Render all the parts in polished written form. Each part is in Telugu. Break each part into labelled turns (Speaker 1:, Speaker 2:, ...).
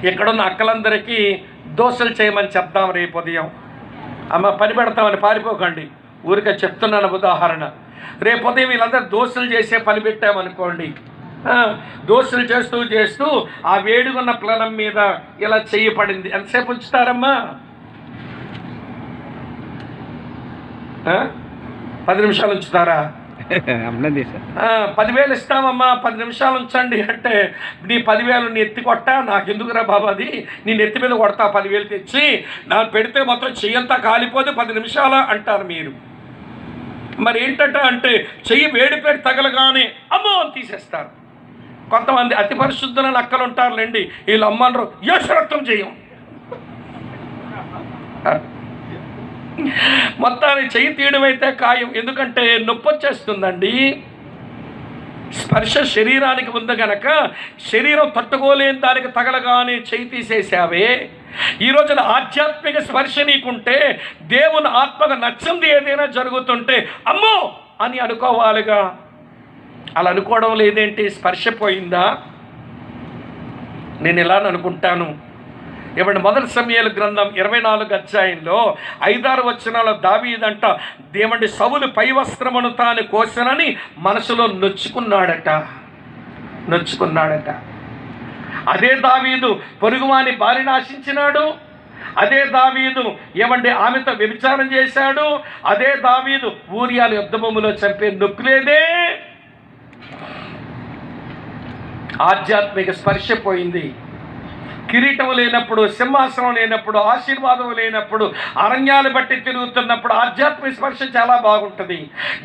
Speaker 1: ఇక్కడున్న అక్కలందరికీ దోశలు చేయమని చెప్దాం రేపు ఉదయం. అమ్మ పని పెడతామని పారిపోకండి, ఊరికే చెప్తున్నాను ఉదాహరణ. రేపు ఉదయం వీళ్ళందరూ దోశలు చేసే పని పెట్టామనుకోండి, దోశలు చేస్తూ చేస్తూ ఆ వేడిగున్న ప్లనం మీద ఇలా చెయ్యి పడింది, ఎంతసేపు ఉంచుతారమ్మా? 10 నిమిషాలు ఉంచుతారా? 10,000 ఇస్తామమ్మా, 10 నిమిషాలు ఉంచండి అంటే, నీ 10,000 నీ ఎత్తి కొట్టా, నాకు ఎందుకురా బాబు అది, నీ నెత్తి మీద కొడతా 10,000 తెచ్చి నాకు పెడితే మొత్తం చెయ్యంతా కాలిపోతే 10 నిమిషాలు అంటారు మీరు. మరి ఏంటంటే అంటే చెయ్యి వేడిపేట తగలగానే అమ్మో అని తీసేస్తారు. కొంతమంది అతి పరిశుద్ధులని అక్కలు ఉంటారులేండి, వీళ్ళు అమ్మన్నారు యోశరక్తం చేయం, మొత్తాన్ని చెయ్యి తీయడం అయితే ఖాయం. ఎందుకంటే నొప్పి వచ్చేస్తుందండి. స్పర్శ శరీరానికి ఉంది గనక శరీరం తట్టుకోలేని దానికి తగలగానే చెయ్యి తీసేసావే. ఈ రోజున ఆధ్యాత్మిక స్పర్శ నీకుంటే, దేవుని ఆత్మగా నచ్చింది ఏదైనా జరుగుతుంటే అమ్మో అని అనుకోవాలిగా. అలా అనుకోవడం లేదేంటి? స్పర్శ పోయిందా? నేను ఇలా అనుకుంటాను. ఏమంటే 1 సమూయేలు గ్రంథం 24 అధ్యాయంలో 5-6 వచనాల దావీదంట, ఏమంటే సౌలు పై వస్త్రమును తాను కోసనని మనసులో నొచ్చుకున్నాడట. అదే దావీదు పొరుగువాని భార్యను ఆశించినాడు. అదే దావీదు ఏమంటే ఆమెతో వ్యభిచారం చేశాడు. అదే దావీదు ఊరియాలు యుద్ధభూమిలో చంపే నొక్కులేదే. ఆధ్యాత్మిక స్పర్శ పోయింది. కిరీటం లేనప్పుడు, సింహాసనం లేనప్పుడు, ఆశీర్వాదం లేనప్పుడు, అరణ్యాలు బట్టి తిరుగుతున్నప్పుడు ఆధ్యాత్మిక స్పర్శ చాలా బాగుంటుంది.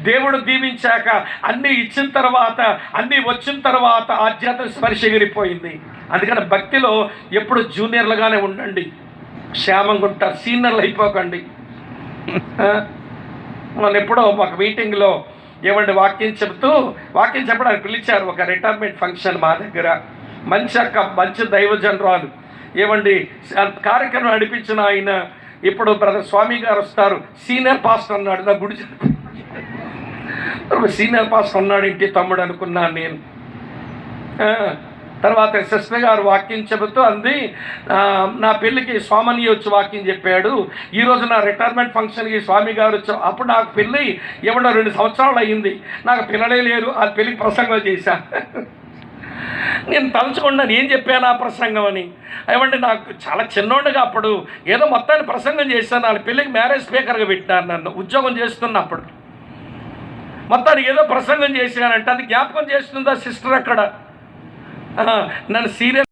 Speaker 1: దేవుడు దీవించాక అన్నీ ఇచ్చిన తర్వాత, అన్నీ వచ్చిన తర్వాత ఆధ్యాత్మిక స్పర్శ ఎగిరిపోయింది. అందుకని భక్తిలో ఎప్పుడు జూనియర్లుగానే ఉండండి, క్షేమంగా ఉంటారు, సీనియర్లు అయిపోకండి. మన ఎప్పుడో ఒక మీటింగ్లో ఏమంటే వాక్యం చెప్పడానికి పిలిచారు. ఒక రిటైర్మెంట్ ఫంక్షన్ మా దగ్గర. మంచి దైవజనరాలు ఏమండి కార్యక్రమం నడిపించిన ఆయన, ఇప్పుడు బ్రదర్ స్వామి గారు వస్తారు, సీనియర్ పాస్టర్ అన్నాడు. నా గుడి సీనియర్ పాస్టర్ అన్నాడు, ఇంటి తమ్ముడు అనుకున్నాను నేను. తర్వాత సిస్టర్ గారు వాక్యం చెబుతూ అంది, నా పెళ్ళికి స్వామిని వచ్చి వాక్యం చెప్పాడు, ఈరోజు నా రిటైర్మెంట్ ఫంక్షన్కి స్వామి గారు వచ్చి. అప్పుడు నాకు పెళ్ళి ఏమన్నా 2 సంవత్సరాలు అయ్యింది, నాకు పిల్లలే లేరు. ఆ పెళ్ళికి ప్రసంగం చేశా. నేను తలుచుకున్నాను ఏం చెప్పాను ఆ ప్రసంగం అని. ఏమంటే నాకు చాలా చిన్నోడుగా అప్పుడు ఏదో మొత్తాన్ని ప్రసంగం చేశాను. వాళ్ళ పెళ్ళికి మ్యారేజ్ స్పీకర్గా పెట్టినారు నన్ను, ఉద్యోగం చేస్తున్నప్పుడు. మొత్తానికి ఏదో ప్రసంగం చేశానంటే అది జ్ఞాపకం చేస్తుందా సిస్టర్ అక్కడ నన్ను సీరియల్